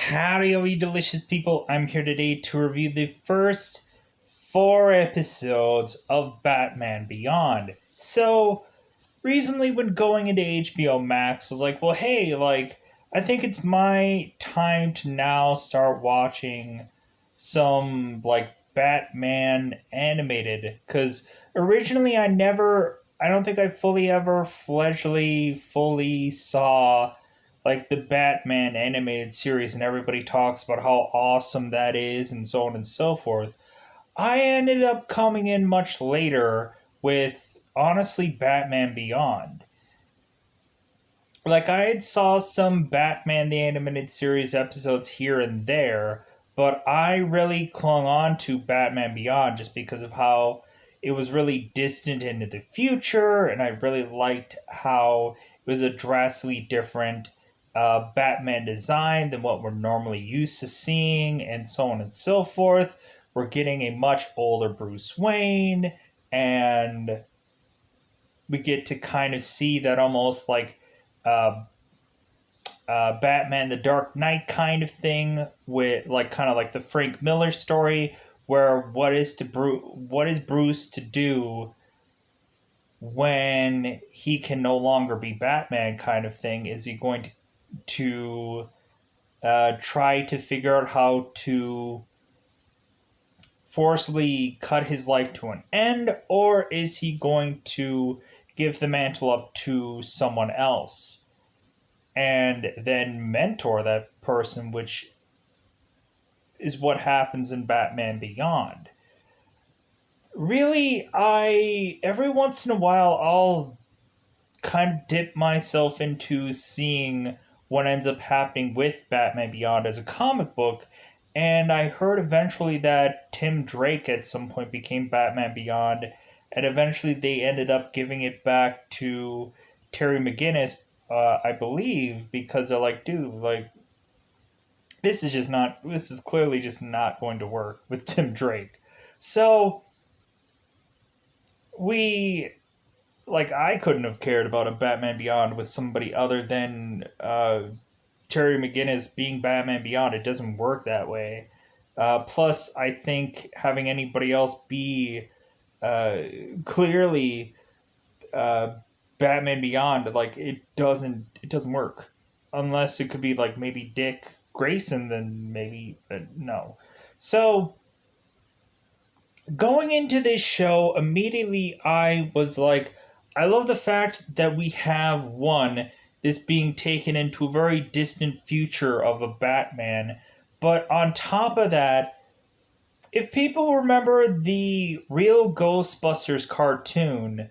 Howdy, all you delicious people. I'm here today to review the first four episodes of Batman Beyond. So, recently, when going into HBO Max, I was like, well, hey, I think it's my time to now start watching some, Batman animated. Because originally, I don't think I fully ever fully saw the Batman animated series, and everybody talks about how awesome that is, and so on and so forth. I ended up coming in much later with honestly Batman Beyond. I had saw some Batman the Animated Series episodes here and there, but I really clung on to Batman Beyond just because of how it was really distant into the future, and I really liked how it was a drastically different Batman design than what we're normally used to seeing, and so on and so forth. We're getting a much older Bruce Wayne, and we get to kind of see that almost uh, Batman the Dark Knight kind of thing with kind of like the Frank Miller story where what is Bruce to do when he can no longer be Batman kind of thing. Is he going to try to figure out how to forcibly cut his life to an end, or is he going to give the mantle up to someone else and then mentor that person, which is what happens in Batman Beyond. Really, I every once in a while I'll kind of dip myself into seeing what ends up happening with Batman Beyond as a comic book, and I heard eventually that Tim Drake at some point became Batman Beyond, and eventually they ended up giving it back to Terry McGinnis, I believe, because they're like, dude, this is clearly just not going to work with Tim Drake. So we I couldn't have cared about a Batman Beyond with somebody other than Terry McGinnis being Batman Beyond. It doesn't work that way. Plus, I think having anybody else be uh, clearly uh, Batman Beyond, it doesn't work unless it could be maybe Dick Grayson. Then maybe no. So going into this show, immediately I was like, I love the fact that we have this being taken into a very distant future of a Batman. But on top of that, if people remember the real Ghostbusters cartoon,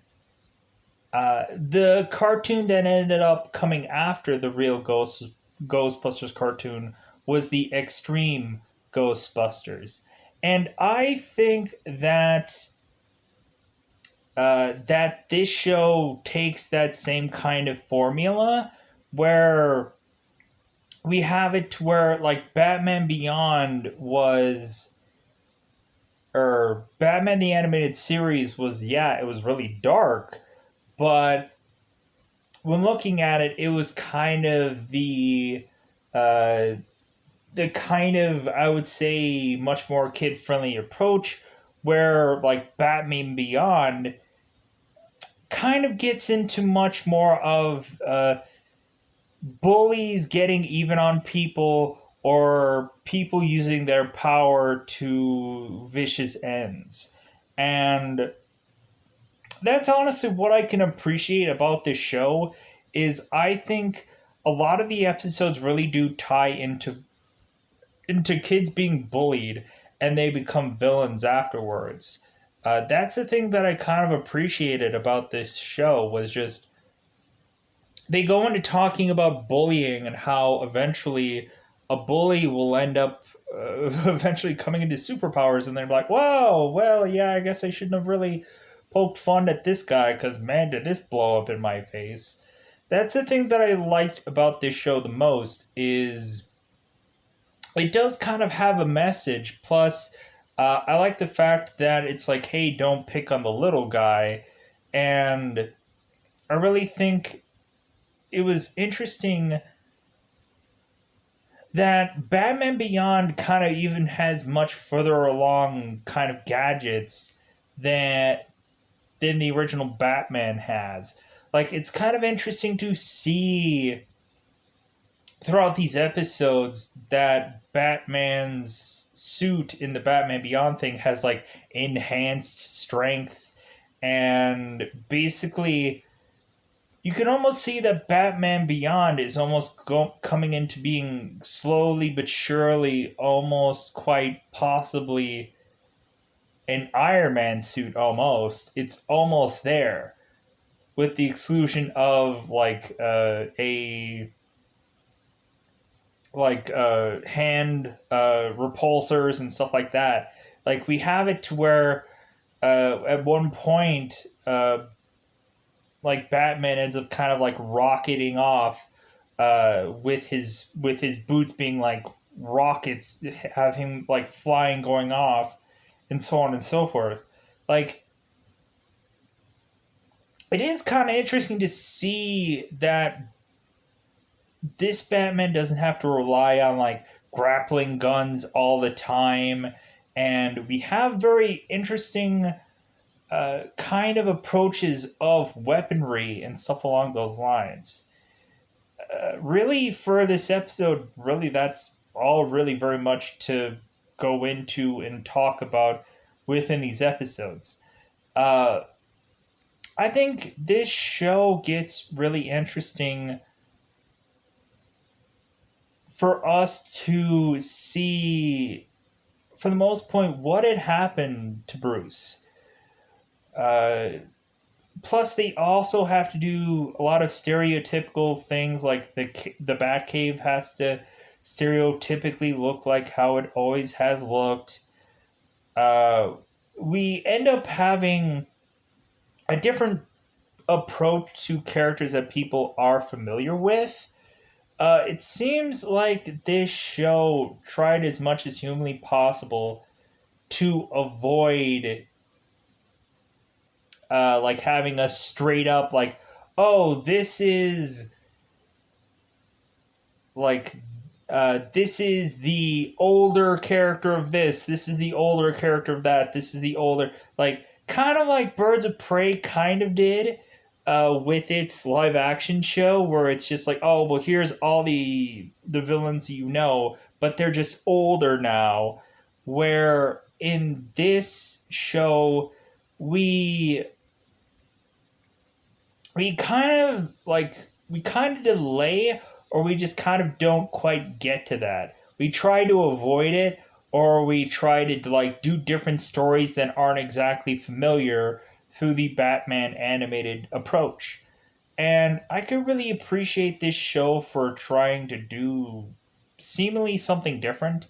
the cartoon that ended up coming after the real Ghostbusters cartoon was the Extreme Ghostbusters. And I think that this show takes that same kind of formula where we have it to where Batman Beyond was, or Batman the Animated Series was, yeah, it was really dark, but when looking at it, it was kind of uh, the kind of, I would say, much more kid friendly approach where Batman Beyond kind of gets into much more of bullies getting even on people or people using their power to vicious ends. And that's honestly what I can appreciate about this show is I think a lot of the episodes really do tie into kids being bullied and they become villains afterwards. That's the thing that I kind of appreciated about this show was just they go into talking about bullying and how eventually a bully will end up eventually coming into superpowers, and they're like, "Whoa, well, yeah, I guess I shouldn't have really poked fun at this guy because man, did this blow up in my face." That's the thing that I liked about this show the most is it does kind of have a message. Plus, I like the fact that it's like, hey, don't pick on the little guy, and I really think it was interesting that Batman Beyond kind of even has much further along kind of gadgets that than the original Batman has. Like, it's kind of interesting to see throughout these episodes that Batman's suit in the Batman Beyond thing has like enhanced strength, and basically you can almost see that Batman Beyond is almost coming into being slowly but surely, almost quite possibly an Iron Man suit. Almost, it's almost there, with the exclusion of like a hand repulsors and stuff like that. Like, we have it to where at one point, like, Batman ends up kind of like rocketing off with his boots being like rockets, have him like flying, going off, and so on and so forth. Like, it is kind of interesting to see that this Batman doesn't have to rely on like grappling guns all the time, and we have very interesting kind of approaches of weaponry and stuff along those lines. Really, for this episode, really, that's all really very much to go into and talk about within these episodes. Uh, I think this show gets really interesting for us to see, for the most point, what had happened to Bruce. Uh, Plus, they also have to do a lot of stereotypical things, like the Batcave has to stereotypically look like how it always has looked. Uh, we end up having a different approach to characters that people are familiar with. It seems like this show tried as much as humanly possible to avoid like having a straight up like, oh, like this is the older character of this is the older character of that, this is the older, like, kind of like Birds of Prey kind of did with its live action show, where it's just like, oh, well, here's all the villains you know, but they're just older now. Where in this show, we we kind of delay, or we just kind of don't quite get to that. We try to avoid it, or we try to like do different stories that aren't exactly familiar through the Batman animated approach. And I could really appreciate this show for trying to do seemingly something different.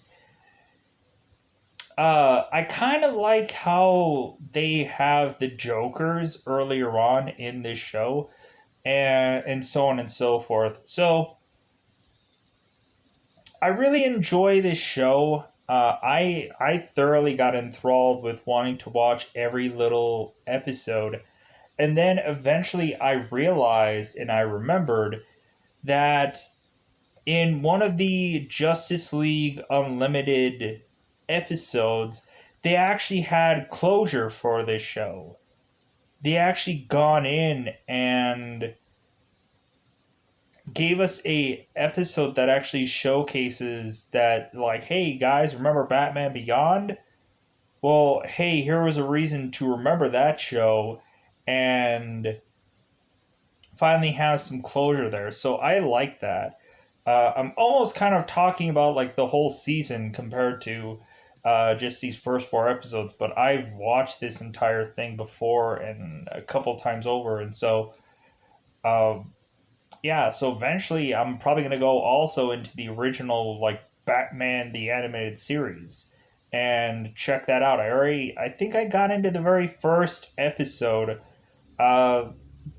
I kind of like how they have the Jokers earlier on in this show, and so on and so forth. So I really enjoy this show. I thoroughly got enthralled with wanting to watch every little episode, and then eventually I realized and I remembered that in one of the Justice League Unlimited episodes, they actually had closure for this show. They actually gone in and gave us a episode that actually showcases that, like, hey guys, remember Batman Beyond? Well, hey, here was a reason to remember that show, and finally have some closure there. So I like that. I'm almost kind of talking about like the whole season compared to just these first four episodes, but I've watched this entire thing before and a couple times over, and so um, yeah. So eventually, I'm probably gonna go also into the original like Batman the animated series and check that out. I think I got into the very first episode. Uh,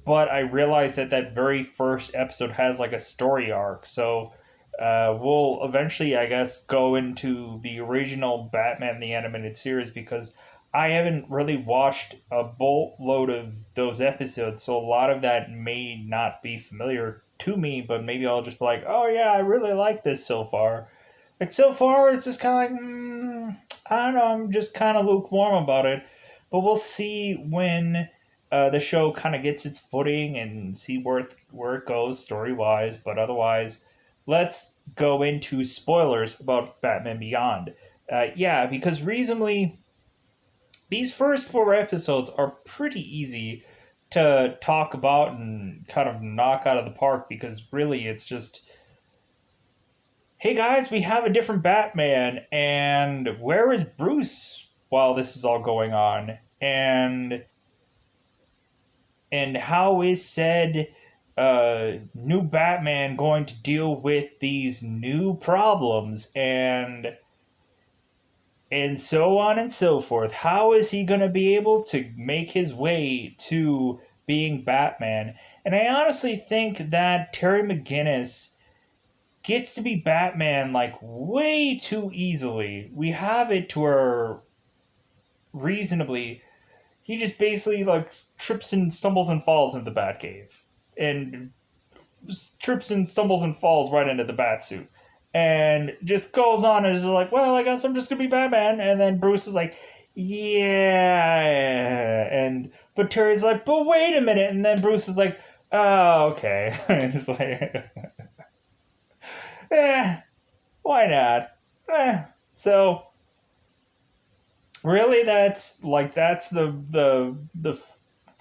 but I realized that that very first episode has like a story arc. So we'll eventually, I guess, go into the original Batman the Animated Series, because I haven't really watched a boatload of those episodes. So a lot of that may not be familiar to me, but maybe I'll just be like, oh yeah, I really like this so far. Like, so far, it's just kind of like, I don't know, I'm just kind of lukewarm about it. But we'll see when the show kind of gets its footing and see where it goes story wise. But otherwise, let's go into spoilers about Batman Beyond. Yeah, because reasonably, these first four episodes are pretty easy to talk about and kind of knock out of the park because really it's just, hey guys, we have a different Batman, and where is Bruce while this is all going on? And how is said new Batman going to deal with these new problems and so on and so forth? How is he going to be able to make his way to being Batman? And I honestly think that Terry McGinnis gets to be Batman like way too easily. We have it to where reasonably he just basically like trips and stumbles and falls into the Batcave and trips and stumbles and falls right into the Batsuit. And just goes on and is like, well, I guess I'm just gonna be Batman. And then Bruce is like, yeah. And but Terry's like, but wait a minute. And then Bruce is like, oh, okay. It's like, eh, why not? So really, that's the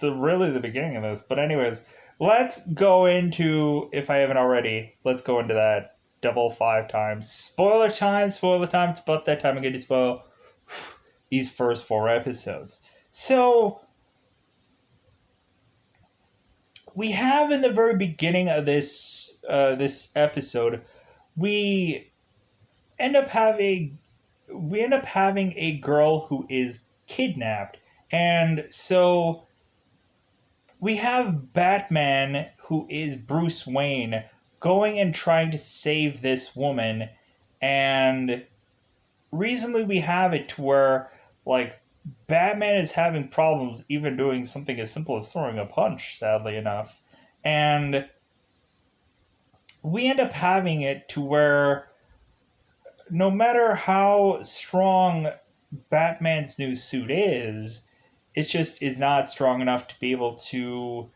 really the beginning of this. But anyways, let's go into, if I haven't already, let's go into that double five times spoiler time. Spoiler time. It's about that time I'm going to spoil these first four episodes. So we have in the very beginning of this episode, we end up having a girl who is kidnapped. And so we have Batman, who is Bruce Wayne, going and trying to save this woman. And recently we have it to where, like, Batman is having problems even doing something as simple as throwing a punch, sadly enough. And we end up having it to where no matter how strong Batman's new suit is, it just is not strong enough to be able to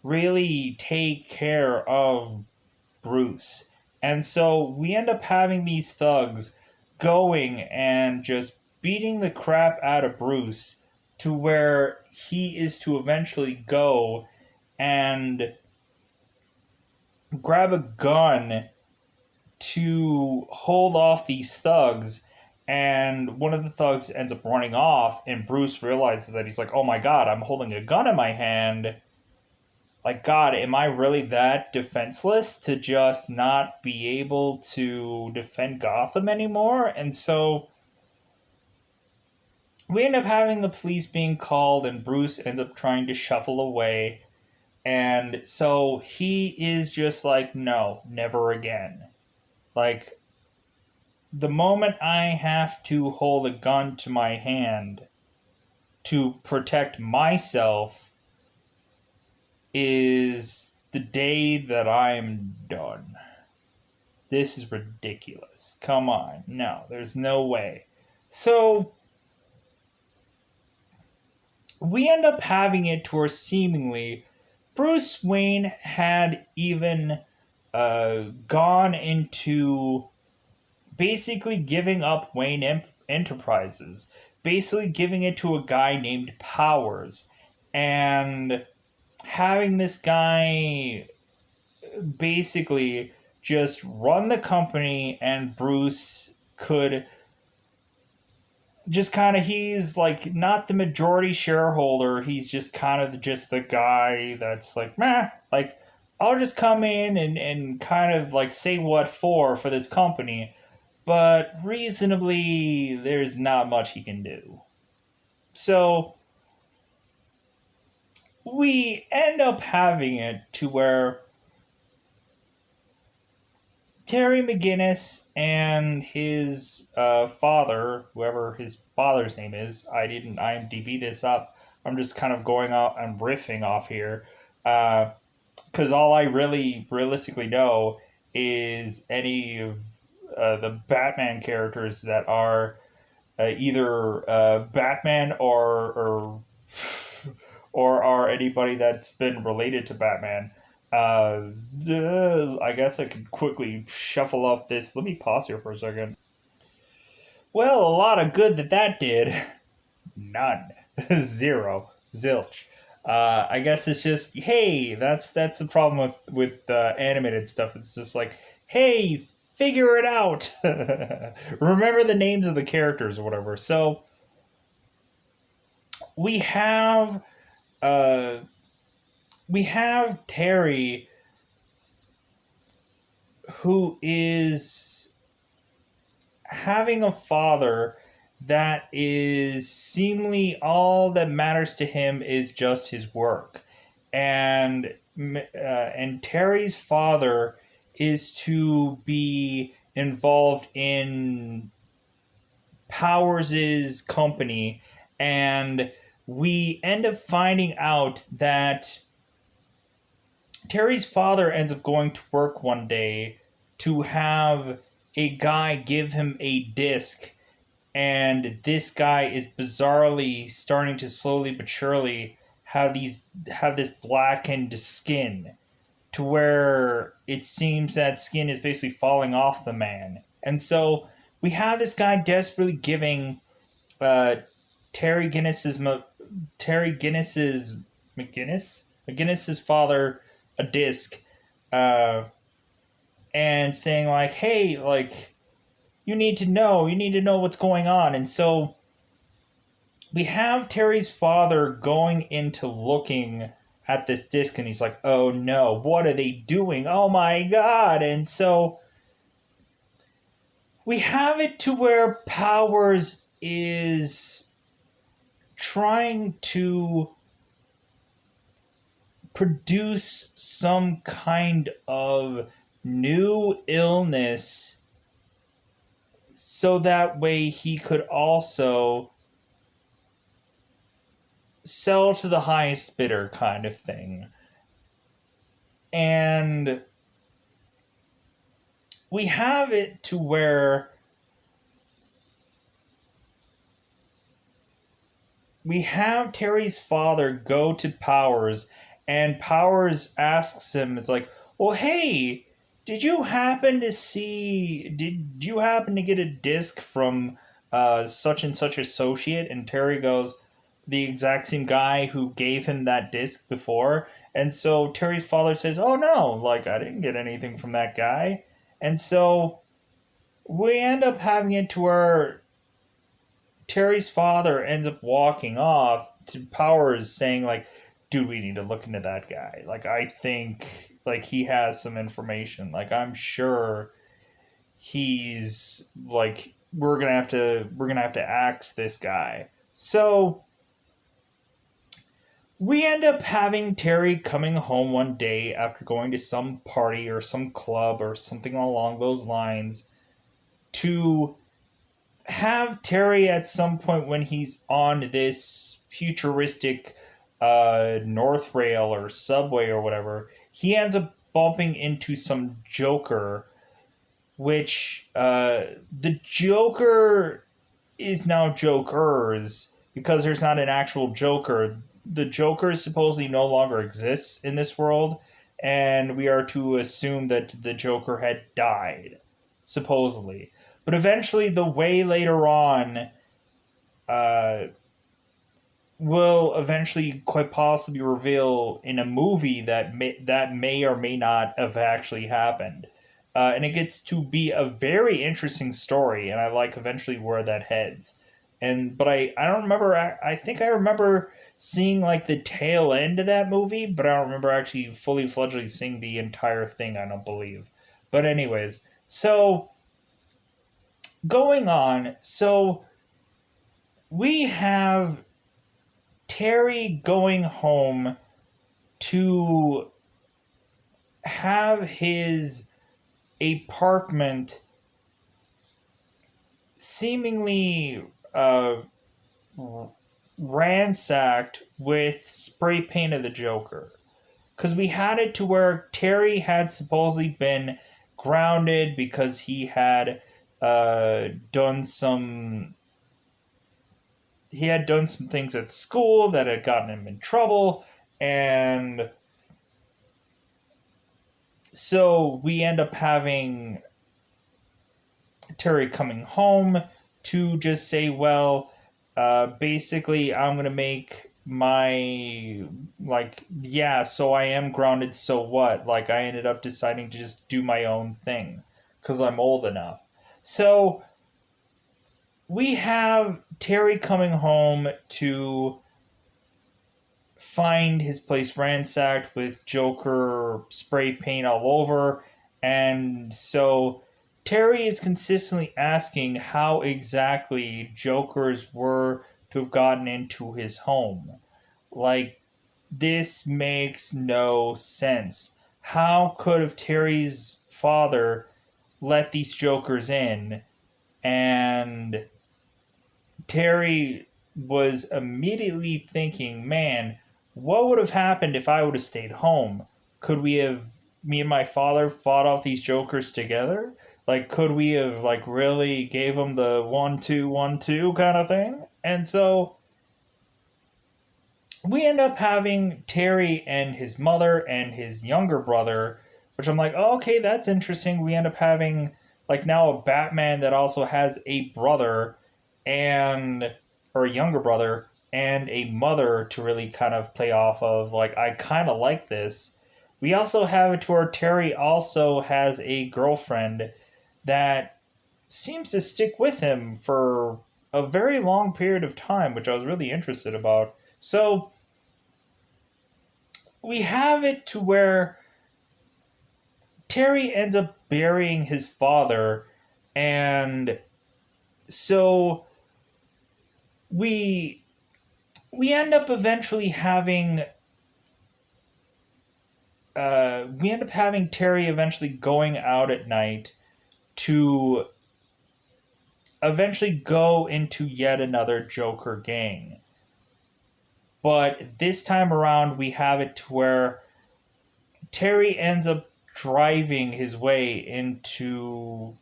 really take care of Bruce. And so we end up having these thugs going and just beating the crap out of Bruce to where he is to eventually go and grab a gun to hold off these thugs. And one of the thugs ends up running off, and Bruce realizes that he's like, oh my god, I'm holding a gun in my hand. Like, God, am I really that defenseless to just not be able to defend Gotham anymore? And so we end up having the police being called, and Bruce ends up trying to shuffle away. And so he is just like, no, never again. Like, the moment I have to hold a gun to my hand to protect myself is the day that I'm done. This is ridiculous. Come on. No, there's no way. So we end up having it to where seemingly Bruce Wayne had even gone into basically giving up Wayne Enterprises, basically giving it to a guy named Powers, and having this guy basically just run the company, and Bruce could just kind of, he's like not the majority shareholder, he's just kind of just the guy that's like, meh, like I'll just come in and kind of like say what for this company, but reasonably there's not much he can do. So we end up having it to where Terry McGinnis and his father, whoever his father's name is, I didn't IMDb this up. I'm just kind of going out and riffing off here. Because all I really realistically know is any of the Batman characters that are either Batman or are anybody that's been related to Batman. I guess I could quickly shuffle off this. Let me pause here for a second. Well, a lot of good that did. None. Zero. Zilch. I guess it's just hey, that's the problem with animated stuff. It's just like hey, figure it out. Remember the names of the characters or whatever. So we have uh, we have Terry, who is having a father that is seemingly all that matters to him is just his work, and Terry's father is to be involved in Powers's company, and we end up finding out that Terry's father ends up going to work one day to have a guy give him a disc, and this guy is bizarrely starting to slowly but surely have this blackened skin to where it seems that skin is basically falling off the man. And so we have this guy desperately giving uh, Terry Guinness's Terry Guinness's McGinnis's father a disc, uh, and saying like, "Hey, like you need to know what's going on." And so we have Terry's father going into looking at this disc, and he's like, "Oh no, what are they doing? Oh my god!" And so we have it to where Powers is trying to produce some kind of new illness so that way he could also sell to the highest bidder kind of thing. And we have it to where we have Terry's father go to Powers, and Powers asks him, it's like, well, hey, did you happen to get a disc from such and such associate? And Terry goes, the exact same guy who gave him that disc before. And so Terry's father says, oh no, like I didn't get anything from that guy. And so we end up having it to where Terry's father ends up walking off to Powers saying like, dude, we need to look into that guy. Like I think like he has some information. Like I'm sure he's like we're gonna have to axe this guy. So we end up having Terry coming home one day after going to some party or some club or something along those lines to have Terry at some point when he's on this futuristic North Rail or subway or whatever, he ends up bumping into some Joker, which the Joker is now Jokers because there's not an actual Joker. The Joker supposedly no longer exists in this world, and we are to assume that the Joker had died, supposedly. But eventually, the way later on uh, will eventually quite possibly reveal in a movie that may or may not have actually happened. And it gets to be a very interesting story, and I like eventually where that heads. But I don't remember. I think I remember seeing like the tail end of that movie, but I don't remember actually fully fledgedly seeing the entire thing. I don't believe. But anyways, so going on, so we have Terry going home to have his apartment seemingly ransacked with spray paint of the Joker. Because we had it to where Terry had supposedly been grounded because he had done some he had done some things at school that had gotten him in trouble, and so we end up having Terry coming home to just say, well, basically, I'm going to make yeah, so I am grounded, so what? Like, I ended up deciding to just do my own thing because I'm old enough. So we have Terry coming home to find his place ransacked with Joker spray paint all over. And so Terry is consistently asking how exactly Jokers were to have gotten into his home. Like, this makes no sense. How could have Terry's father let these Jokers in? And Terry was immediately thinking, man, what would have happened if I would have stayed home? Could we have, me and my father, fought off these jokers together? Like, could we have, like, really gave them the 1-2-1-2 kind of thing? And so we end up having Terry and his mother and his younger brother, which I'm like, oh, okay, that's interesting. We end up having, like, now a Batman that also has a brother and or a younger brother and a mother to really kind of play off of. Like, I kind of like this. We also have it to where Terry also has a girlfriend that seems to stick with him for a very long period of time, which I was really interested about. So we have it to where Terry ends up burying his father, and so we we end up eventually having we end up having Terry eventually going out at night to eventually go into yet another Joker gang. But this time around, we have it to where Terry ends up driving his way into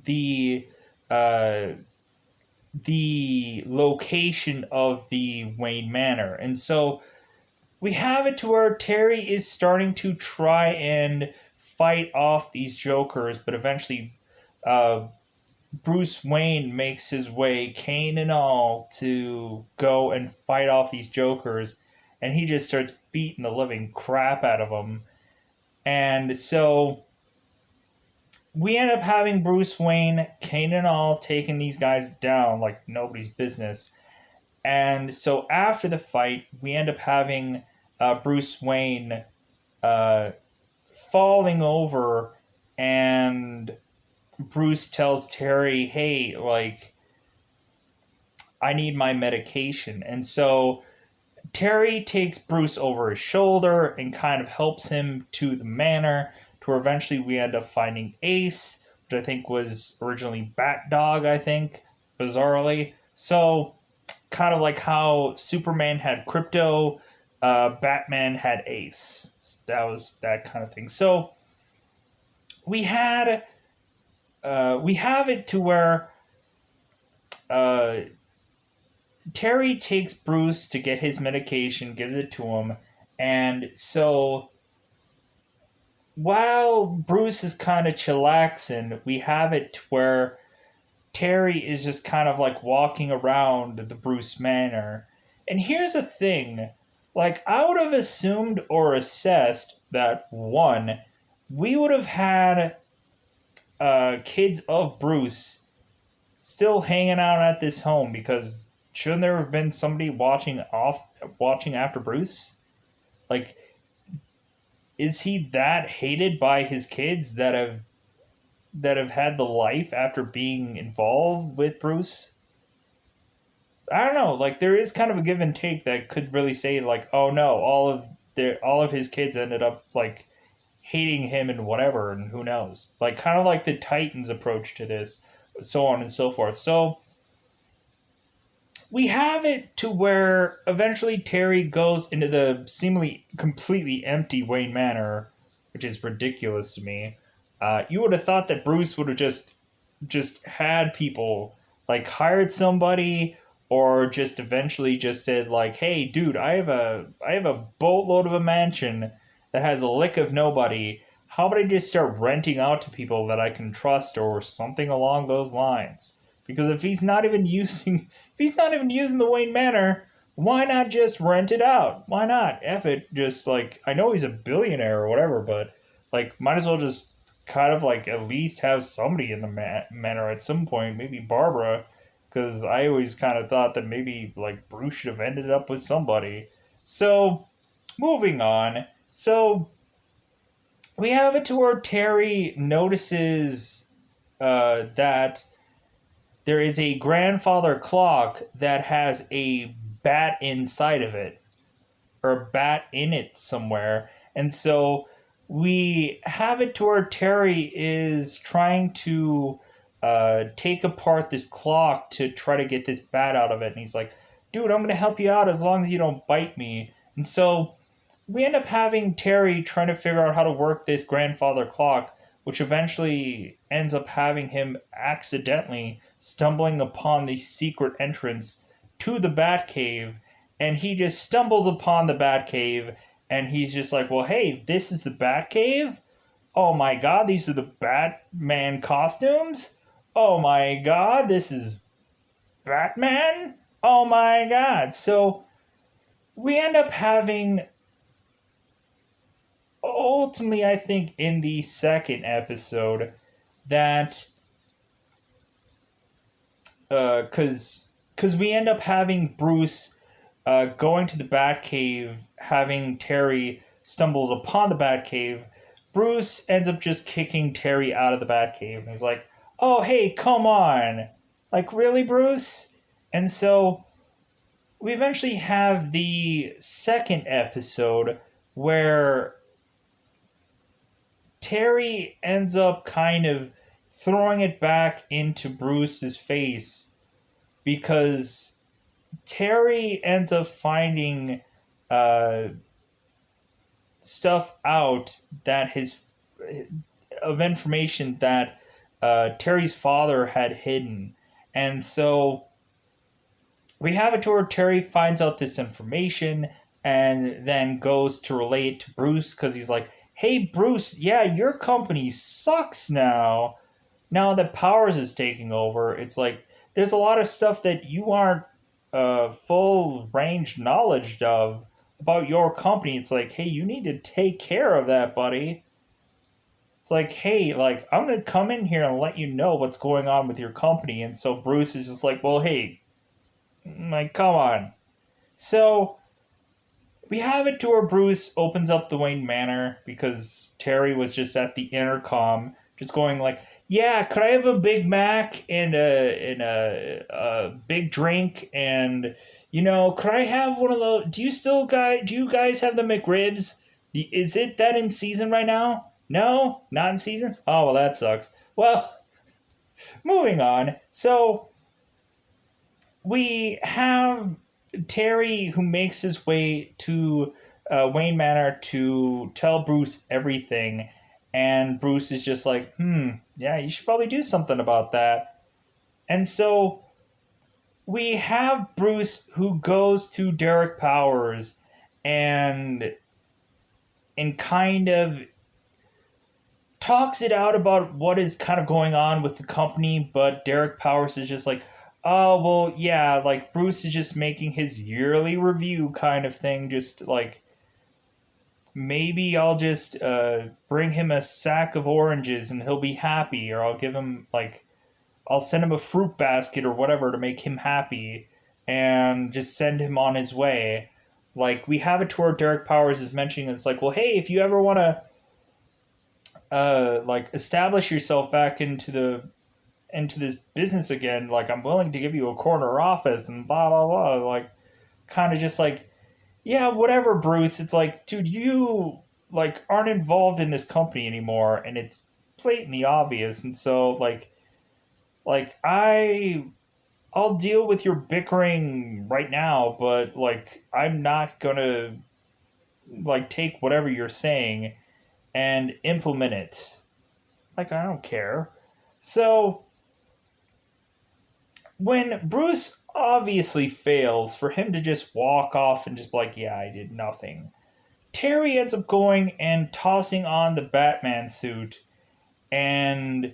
the uh, the location of the Wayne Manor, and so we have it to where Terry is starting to try and fight off these Jokers, but eventually uh, Bruce Wayne makes his way, cane and all, to go and fight off these Jokers, and he just starts beating the living crap out of them. And so we end up having Bruce Wayne, cane and all, taking these guys down like nobody's business. And so after the fight, we end up having Bruce Wayne uh, falling over, and Bruce tells Terry, hey, like, I need my medication. And so Terry takes Bruce over his shoulder and kind of helps him to the manor, to where eventually we end up finding Ace, which I think was originally Bat Dog, I think, bizarrely. So, kind of like how Superman had Crypto, Batman had Ace. That was that kind of thing. So, we had we have it to where uh, Terry takes Bruce to get his medication, gives it to him, and so while Bruce is kind of chillaxing, we have it to where Terry is just kind of like walking around the Bruce Manor. And here's the thing, like, I would have assumed or assessed that one, we would have had kids of Bruce still hanging out at this home, because shouldn't there have been somebody watching after Bruce? Like, is he that hated by his kids that have had the life after being involved with Bruce? I don't know. Like, there is kind of a give and take that could really say, like, oh no, all of his kids ended up like hating him and whatever, and who knows? Like, kind of like the Titans approach to this, so on and so forth. So we have it to where eventually Terry goes into the seemingly completely empty Wayne Manor, which is ridiculous to me. You would have thought that Bruce would have just had people like hired somebody or just eventually just said like, "Hey, dude, I have a boatload of a mansion that has a lick of nobody. How about I just start renting out to people that I can trust or something along those lines?" Because if he's not even using the Wayne Manor, why not just rent it out? Why not? F it, just like I know he's a billionaire or whatever, but like might as well just kind of like at least have somebody in the manor at some point, maybe Barbara, because I always kind of thought that maybe like Bruce should have ended up with somebody. So, moving on. So, we have it to where Terry notices that there is a grandfather clock that has a bat inside of it, or a bat in it somewhere. And so we have it to where Terry is trying to take apart this clock to try to get this bat out of it. And he's like, dude, I'm going to help you out as long as you don't bite me. And so we end up having Terry trying to figure out how to work this grandfather clock, which eventually ends up having him accidentally stumbling upon the secret entrance to the Batcave. And he just stumbles upon the Batcave and he's just like, well, hey, this is the Batcave? Oh my god, these are the Batman costumes? Oh my god, this is Batman? Oh my god. So we end up having ultimately, I think, in the second episode, that because we end up having Bruce going to the Batcave, having Terry stumbled upon the Batcave. Bruce ends up just kicking Terry out of the Batcave, and he's like, "Oh, hey, come on, like really, Bruce?" And so we eventually have the second episode where Terry ends up kind of throwing it back into Bruce's face because Terry ends up finding uh, stuff out that his of information that Terry's father had hidden, and so we have it to where Terry finds out this information and then goes to relate to Bruce because he's like, "Hey, Bruce, yeah, your company sucks now. Now that Powers is taking over, it's like there's a lot of stuff that you aren't full range knowledge of about your company. It's like, hey, you need to take care of that, buddy. It's like, hey, like I'm gonna come in here and let you know what's going on with your company." And so Bruce is just like, well, hey, like, come on. So we have it to where Bruce opens up the Wayne Manor because Terry was just at the intercom, just going like, "Yeah, could I have a Big Mac and a big drink and could I have one of those? Do you guys have the McRibs? Is it that in season right now? No, not in season. Oh well, that sucks. Well, moving on. So we have Terry who makes his way to Wayne Manor to tell Bruce everything, and Bruce is just like, yeah, you should probably do something about that. And so we have Bruce who goes to Derek Powers and kind of talks it out about what is kind of going on with the company, but Derek Powers is just like, oh, well, yeah, like Bruce is just making his yearly review kind of thing, just like maybe I'll just bring him a sack of oranges and he'll be happy, or I'll give him like I'll send him a fruit basket or whatever to make him happy and just send him on his way. Like we have it to where Derek Powers is mentioning it's like, well, hey, if you ever want to like establish yourself back into this business again, like I'm willing to give you a corner office and blah blah blah. Like kind of just like, yeah, whatever, Bruce. It's like, dude, you like aren't involved in this company anymore, and it's blatantly obvious. And so I'll deal with your bickering right now, but like I'm not gonna like take whatever you're saying and implement it. Like, I don't care. So, when Bruce obviously fails, for him to just walk off and just be like, yeah, I did nothing, Terry ends up going and tossing on the Batman suit and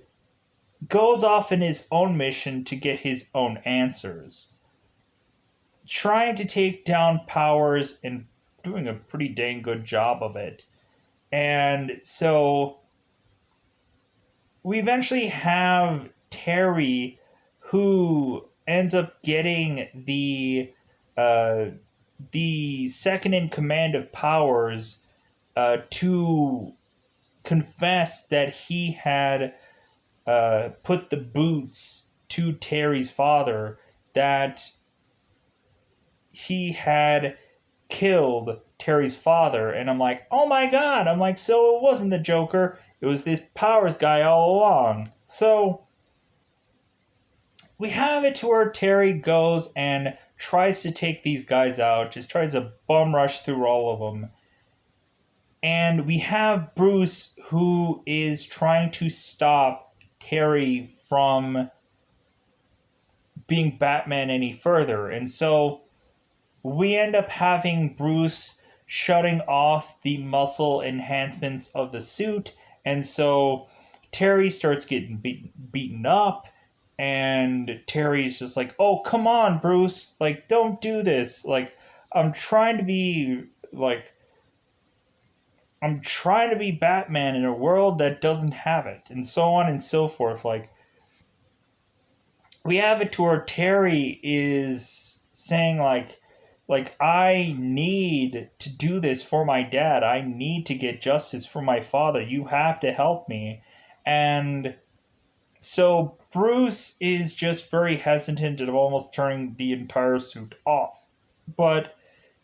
goes off in his own mission to get his own answers, trying to take down Powers and doing a pretty dang good job of it. And so we eventually have Terry, who ends up getting uh, the second in command of Powers to confess that he had put the boots to Terry's father, that he had killed Terry's father. And I'm like, oh my god. I'm like, so it wasn't the Joker. It was this Powers guy all along. So we have it to where Terry goes and tries to take these guys out, just tries to bum rush through all of them. And we have Bruce, who is trying to stop Terry from being Batman any further. And so we end up having Bruce shutting off the muscle enhancements of the suit. And so Terry starts getting beaten up. And Terry's just like, oh, come on, Bruce. Like, don't do this. Like, I'm trying to be, like, I'm trying to be Batman in a world that doesn't have it. And so on and so forth. Like, we have it to where Terry is saying, like, I need to do this for my dad. I need to get justice for my father. You have to help me. And so Bruce is just very hesitant of almost turning the entire suit off. But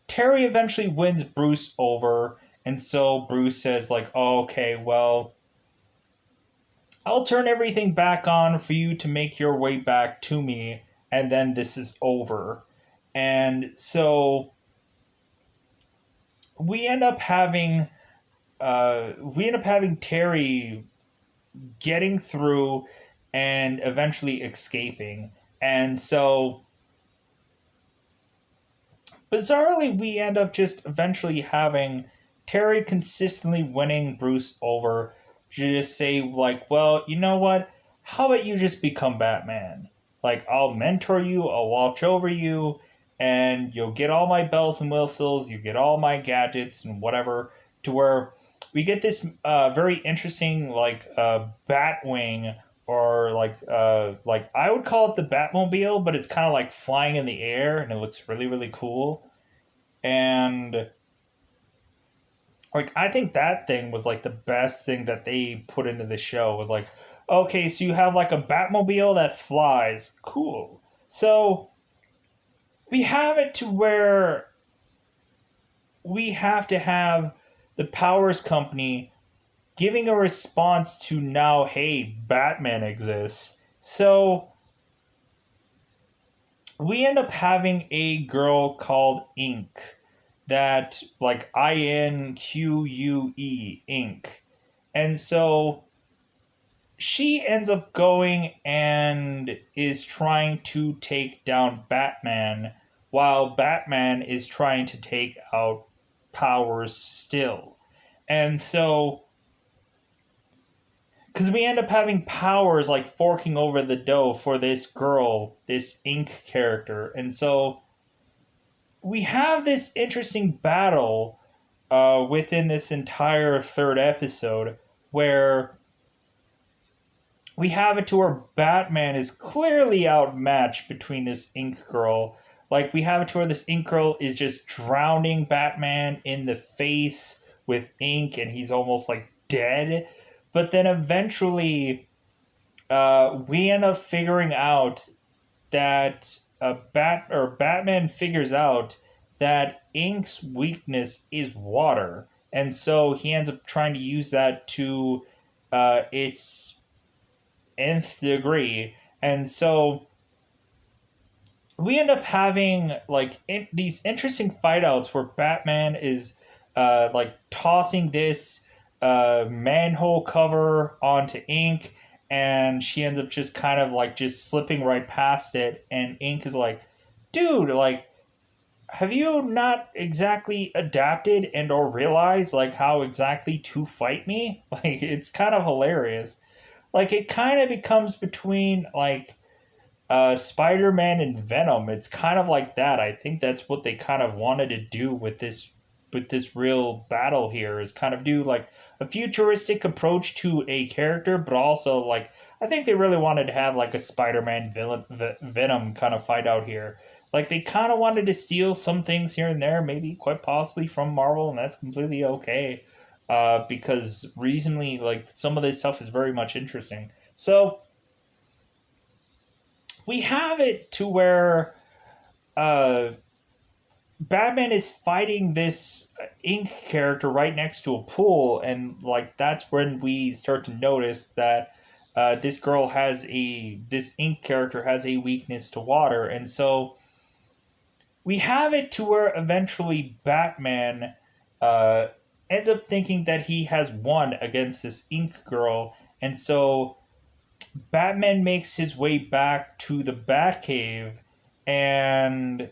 Terry eventually wins Bruce over, and so Bruce says, like, oh, okay, well, I'll turn everything back on for you to make your way back to me, and then this is over. And so we end up having Terry getting through and eventually escaping. And so bizarrely, we end up just eventually having Terry consistently winning Bruce over to just say, like, well, you know what? How about you just become Batman? Like, I'll mentor you, I'll watch over you, and you'll get all my bells and whistles, you get all my gadgets and whatever, to where we get this very interesting, like, Batwing, or like I would call it the Batmobile, but it's kind of like flying in the air, and it looks really, really cool. And like, I think that thing was like the best thing that they put into the show. Was like, okay, so you have like a Batmobile that flies, cool. So we have it to where we have to have the Powers Company giving a response to now, hey, Batman exists. So we end up having a girl called Ink, that, like, INQUE, Ink. And so she ends up going and is trying to take down Batman, while Batman is trying to take out Powers still. And so, because we end up having Powers like forking over the dough for this girl, this Ink character. And so we have this interesting battle within this entire third episode, where we have it to where Batman is clearly outmatched between this Ink girl. Like, we have it to where this Ink girl is just drowning Batman in the face with ink, and he's almost like dead. But then eventually, we end up figuring out that Batman figures out that Ink's weakness is water, and so he ends up trying to use that to its nth degree. And so we end up having like these interesting fight outs where Batman is like tossing this manhole cover onto ink, and she ends up just kind of like just slipping right past it, and ink is like, dude, like, have you not exactly adapted and or realized like how exactly to fight me? Like, it's kind of hilarious. Like, it kind of becomes between like Spider-Man and Venom. It's kind of like that. I think that's what they kind of wanted to do with this real battle here, is kind of do like a futuristic approach to a character, but also like I think they really wanted to have like a Spider-Man villain Venom kind of fight out here. Like, they kind of wanted to steal some things here and there, maybe quite possibly from Marvel, and that's completely okay. Because reasonably, like, some of this stuff is very much interesting. So we have it to where uh, Batman is fighting this ink character right next to a pool, and like that's when we start to notice that this ink character has a weakness to water, and so we have it to where eventually Batman uh, ends up thinking that he has won against this ink girl, and so Batman makes his way back to the Batcave, and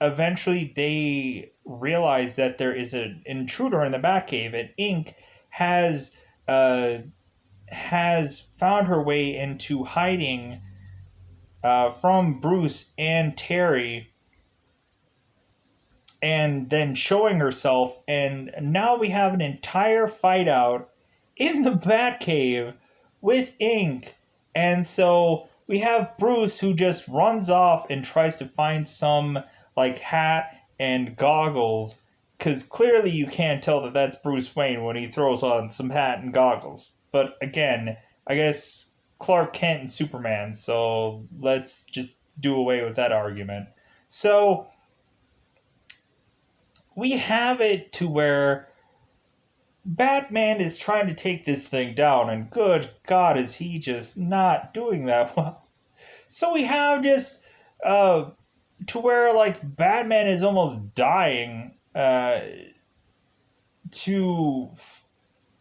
eventually they realize that there is an intruder in the Batcave, and Ink has uh, has found her way into hiding from Bruce and Terry, and then showing herself. And now we have an entire fight out in the Batcave with Ink. And so we have Bruce who just runs off and tries to find some like hat and goggles, because clearly you can't tell that that's Bruce Wayne when he throws on some hat and goggles. But again, I guess Clark Kent and Superman, so let's just do away with that argument. So we have it to where Batman is trying to take this thing down, and good God, is he just not doing that well. So we have just to where like Batman is almost dying to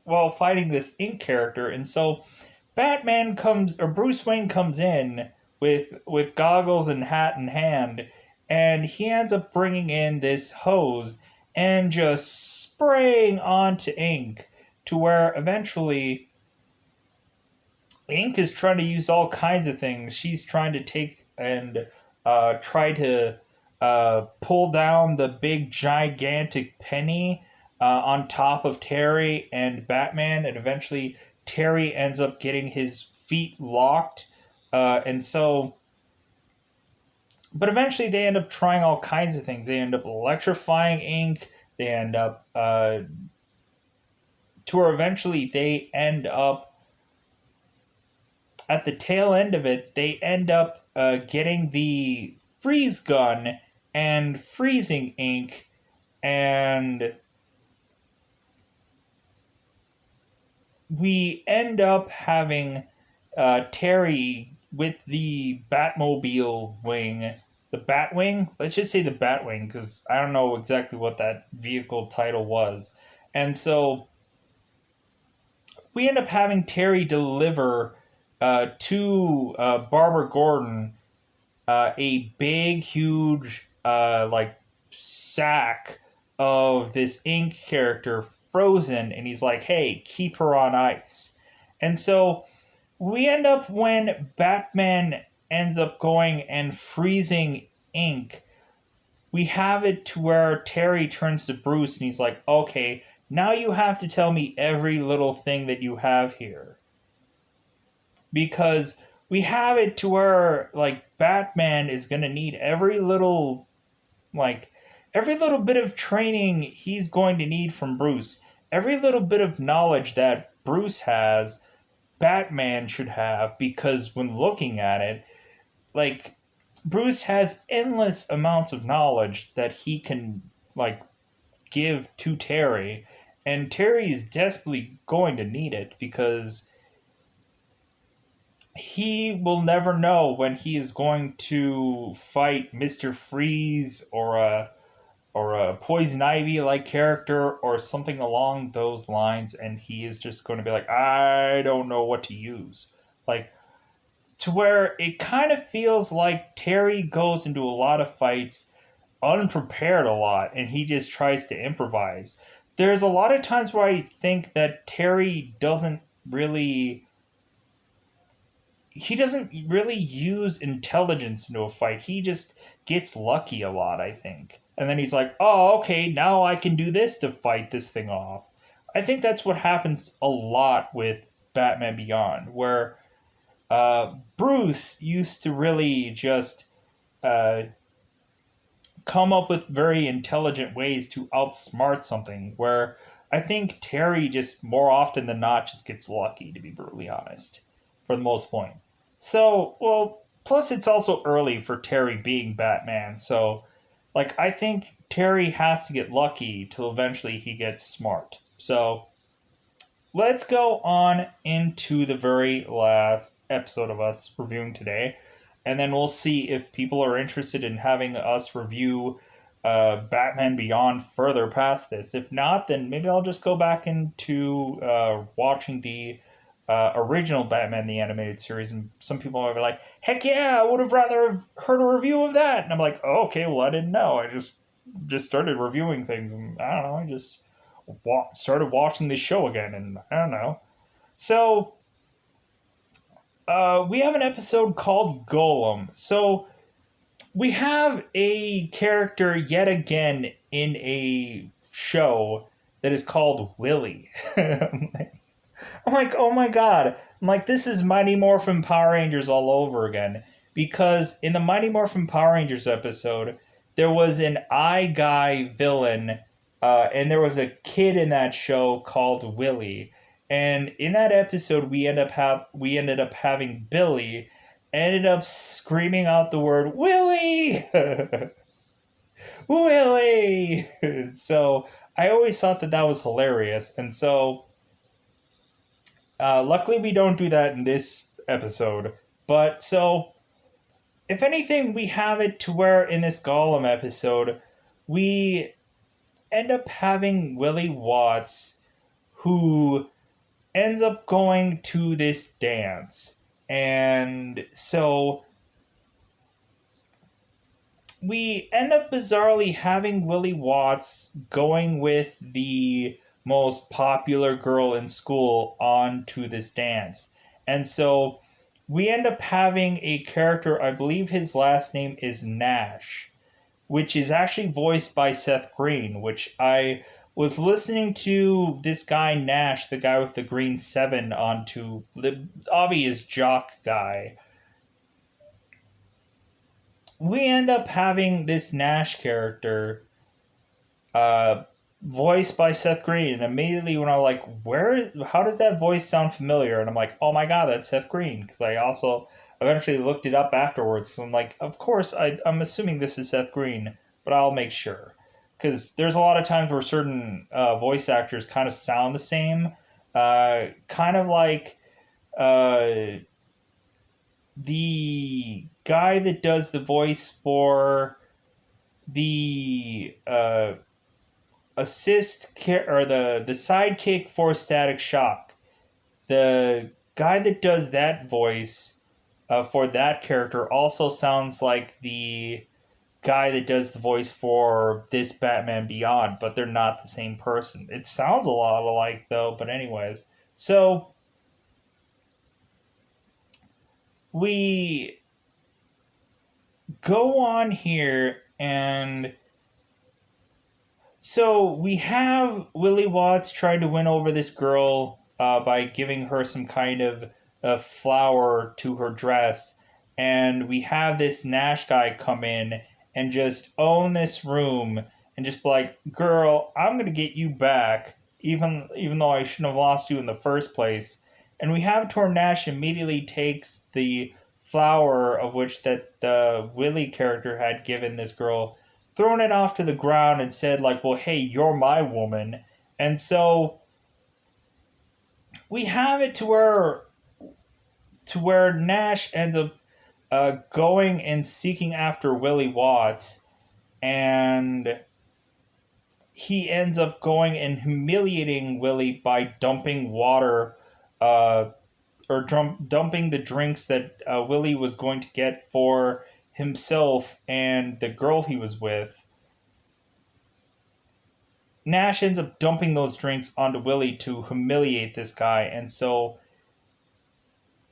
while fighting this Ink character, and so Bruce Wayne comes in with goggles and hat in hand, and he ends up bringing in this hose and just spraying onto Ink, to where eventually Ink is trying to use all kinds of things. She's trying to take and try to pull down the big gigantic penny on top of Terry and Batman, and eventually Terry ends up getting his feet locked, and so. But eventually, they end up trying all kinds of things. They end up electrifying Ink. They end up to where eventually they end up at the tail end of it. They end up getting the freeze gun and freezing Ink, and we end up having Terry with the Batmobile wing, the Batwing. Let's just say the Batwing, because I don't know exactly what that vehicle title was. And so we end up having Terry deliver to Barbara Gordon a big, huge, like sack of this Ink character frozen, and he's like, "Hey, keep her on ice." And so we end up when Batman ends up going and freezing Ink. We have it to where Terry turns to Bruce and he's like, "Okay, now you have to tell me every little thing that you have here." Because we have it to where like Batman is going to need like every little bit of training he's going to need from Bruce. Every little bit of knowledge that Bruce has, Batman should have, because when looking at it, like Bruce has endless amounts of knowledge that he can like give to Terry, and Terry is desperately going to need it because he will never know when he is going to fight Mr. Freeze or a Poison Ivy like character or something along those lines, and he is just going to be like, I don't know what to use. Like, to where it kind of feels like Terry goes into a lot of fights unprepared a lot, and he just tries to improvise. There's a lot of times where I think that Terry doesn't really use intelligence into a fight. He just gets lucky a lot, I think. And then he's like, oh, okay, now I can do this to fight this thing off. I think that's what happens a lot with Batman Beyond, where Bruce used to really just uh, come up with very intelligent ways to outsmart something, where I think Terry just more often than not just gets lucky, to be brutally honest, for the most point. So, well, plus it's also early for Terry being Batman, so like I think Terry has to get lucky till eventually he gets smart. So let's go on into the very last episode of us reviewing today, and then we'll see if people are interested in having us review Batman Beyond further past this. If not, then maybe I'll just go back into watching the original Batman the Animated Series, and some people might be like, heck yeah, I would have rather have heard a review of that. And I'm like, oh, okay, well, I didn't know. I just started reviewing things, and I don't know, I just started watching this show again, and I don't know. So, we have an episode called Golem. So, we have a character yet again in a show that is called Willie. I'm like, oh my god. I'm like, this is Mighty Morphin Power Rangers all over again. Because in the Mighty Morphin Power Rangers episode, there was an eye guy villain, and there was a kid in that show called Willie. And in that episode, we ended up having Billy ended up screaming out the word Willie, Willie. So I always thought that that was hilarious, and so luckily we don't do that in this episode. But so if anything, we have it to where in this Golem episode, we end up having Willie Watts, who ends up going to this dance. And so we end up bizarrely having Willie Watts going with the most popular girl in school onto this dance. And so we end up having a character, I believe his last name is Nash, which is actually voiced by Seth Green, which I was listening to this guy Nash, the guy with the green 7, onto the obvious jock guy. We end up having this Nash character uh, voiced by Seth Green, and immediately when I'm like, how does that voice sound familiar? And I'm like, oh my god, that's Seth Green, because I also eventually looked it up afterwards. So I'm like, of course, I'm assuming this is Seth Green, but I'll make sure. Because there's a lot of times where certain voice actors kind of sound the same. Kind of like the guy that does the voice for the or the sidekick for Static Shock. The guy that does that voice for that character also sounds like the guy that does the voice for this Batman Beyond, but they're not the same person. It sounds a lot alike though, but anyways. So we go on here, and so we have Willie Watts trying to win over this girl by giving her some kind of a flower to her dress, and we have this Nash guy come in and just own this room and just be like, girl, I'm gonna get you back, even though I shouldn't have lost you in the first place. And we have Tor Nash immediately takes the flower of which that the Willie character had given this girl, thrown it off to the ground, and said like, well, hey, you're my woman. And so we have it to where Nash ends up going and seeking after Willie Watts, and he ends up going and humiliating Willie by dumping water, uh, or dumping the drinks that Willie was going to get for himself and the girl he was with. Nash ends up dumping those drinks onto Willie to humiliate this guy, and so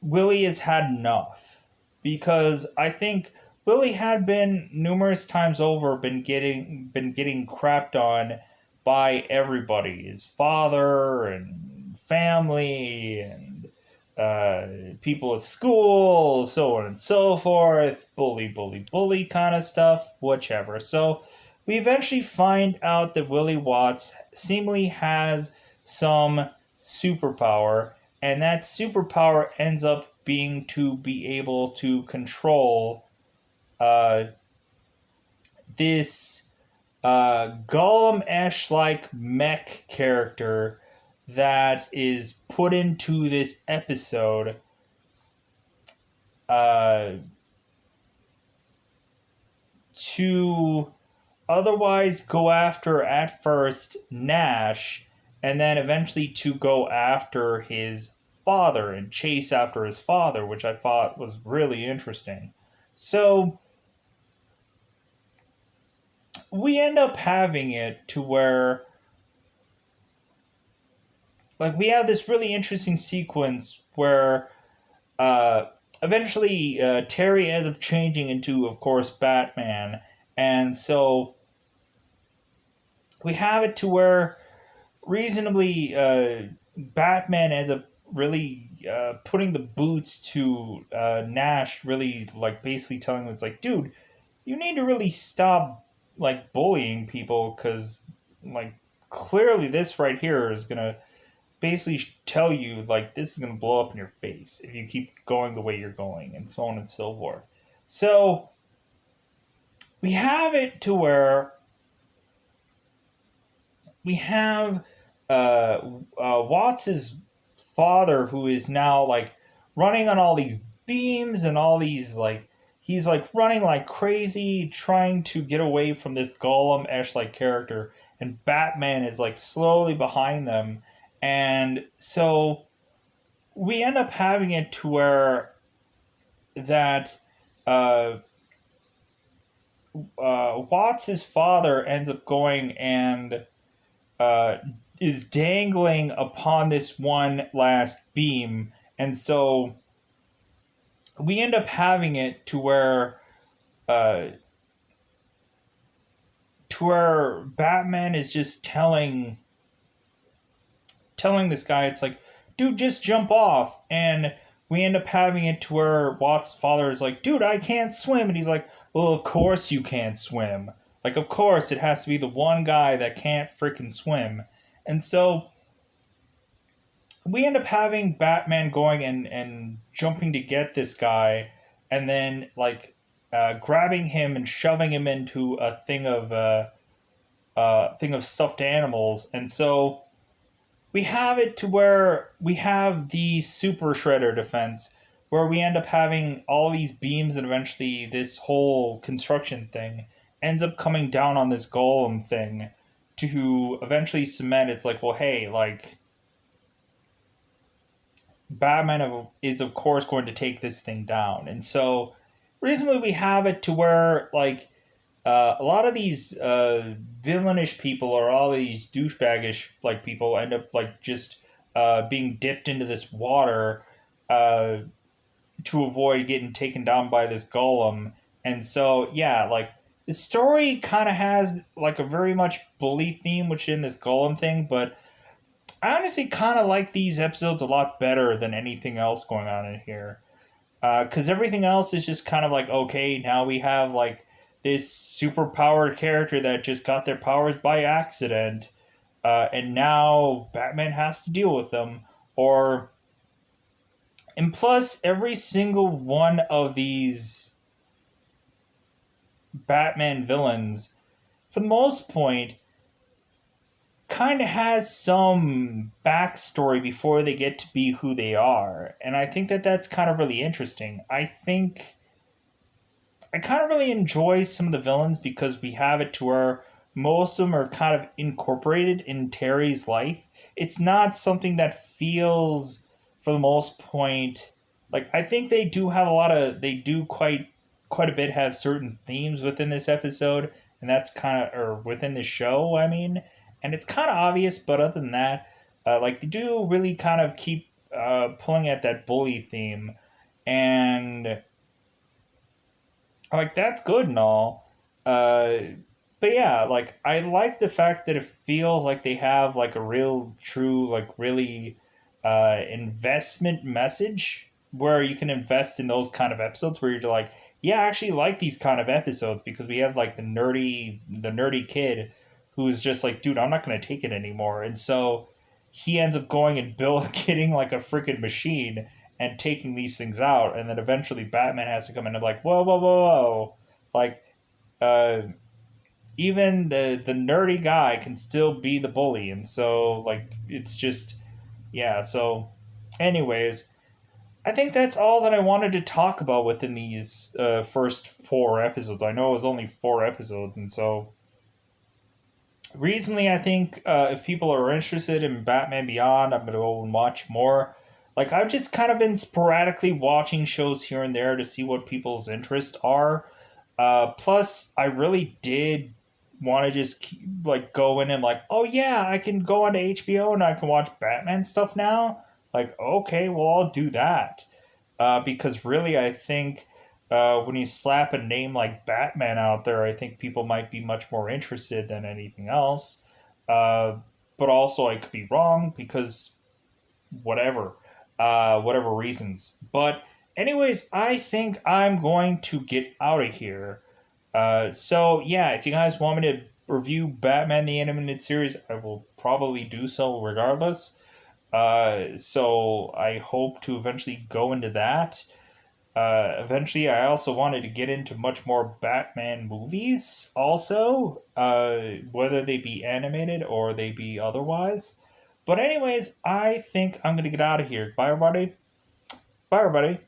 Willie has had enough, because I think Willie had been numerous times over been getting crapped on by everybody, his father and family and people at school, so on and so forth, bully kind of stuff, whichever. So we eventually find out that Willie Watts seemingly has some superpower, and that superpower ends up being to be able to control uh, this Gollum-esque like mech character that is put into this episode uh, to otherwise go after at first Nash, and then eventually to go after his father and chase after his father, which I thought was really interesting. So we end up having it to where, like, we have this really interesting sequence where uh, eventually Terry ends up changing into, of course, Batman, and so we have it to where reasonably Batman ends up really putting the boots to Nash, really like basically telling him, it's like, dude, you need to really stop like bullying people, because like clearly this right here is gonna basically tell you like this is gonna blow up in your face if you keep going the way you're going, and so on and so forth. So we have it to where we have Watts's father, who is now like running on all these beams and all these like he's like running like crazy, trying to get away from this Gollum-esque like character, and Batman is like slowly behind them, and so we end up having it to where that uh, Watts's father ends up going and uh, is dangling upon this one last beam, and so we end up having it uh, to where Batman is just telling this guy, it's like, dude, just jump off, and we end up having it to where Watt's father is like, dude, I can't swim, and he's like, well, of course you can't swim. Like, of course it has to be the one guy that can't freaking swim. And so we end up having Batman going and jumping to get this guy, and then like grabbing him and shoving him into a thing of stuffed animals. And so we have it to where we have the Super Shredder defense, where we end up having all these beams, and eventually this whole construction thing ends up coming down on this golem thing to eventually cement. It's like, well, hey, like Batman is of course going to take this thing down, and so reasonably we have it to where like a lot of these villainish people, or all these douchebaggish like people, end up like just being dipped into this water uh, to avoid getting taken down by this golem. And so yeah, like the story kind of has like a very much bully theme within this golem thing, but I honestly kind of like these episodes a lot better than anything else going on in here. Because everything else is just kind of like, okay, now we have like this super powered character that just got their powers by accident, and now Batman has to deal with them. Or, and plus, every single one of these Batman villains, for the most point, kind of has some backstory before they get to be who they are. And I think that that's kind of really interesting. I kind of really enjoy some of the villains because we have it to where most of them are kind of incorporated in Terry's life. It's not something that feels, for the most point, like I think they do have a lot of they do quite a bit have certain themes within this episode, and that's kind of or within the show. I mean, and it's kind of obvious, but other than that, like they do really kind of keep pulling at that bully theme, and like that's good and all. Uh, but yeah, like I like the fact that it feels like they have like a real, true, like really investment message where you can invest in those kind of episodes where you're like, yeah, I actually like these kind of episodes because we have like the nerdy kid who's just like, dude, I'm not gonna take it anymore, and so he ends up going and build getting like a freaking machine and taking these things out, and then eventually Batman has to come in and like, whoa, whoa, whoa, whoa, like uh, even the nerdy guy can still be the bully, and so like it's just yeah. So, anyways, I think that's all that I wanted to talk about within these first 4 episodes. I know it was only 4 episodes, and so recently I think if people are interested in Batman Beyond, I'm gonna go and watch more. Like I've just kind of been sporadically watching shows here and there to see what people's interests are. Plus, I really did want to just like go in and like, oh yeah, I can go onto HBO and I can watch Batman stuff now. Like, okay, well I'll do that. Because really, I think when you slap a name like Batman out there, I think people might be much more interested than anything else. Uh, but also, I could be wrong because whatever, whatever reasons. But anyways, I think I'm going to get out of here. So yeah, if you guys want me to review Batman the Animated Series, I will probably do so regardless. So I hope to eventually go into that. Eventually, I also wanted to get into much more Batman movies, also, whether they be animated or they be otherwise. But anyways, I think I'm gonna get out of here. Bye, everybody. Bye, everybody.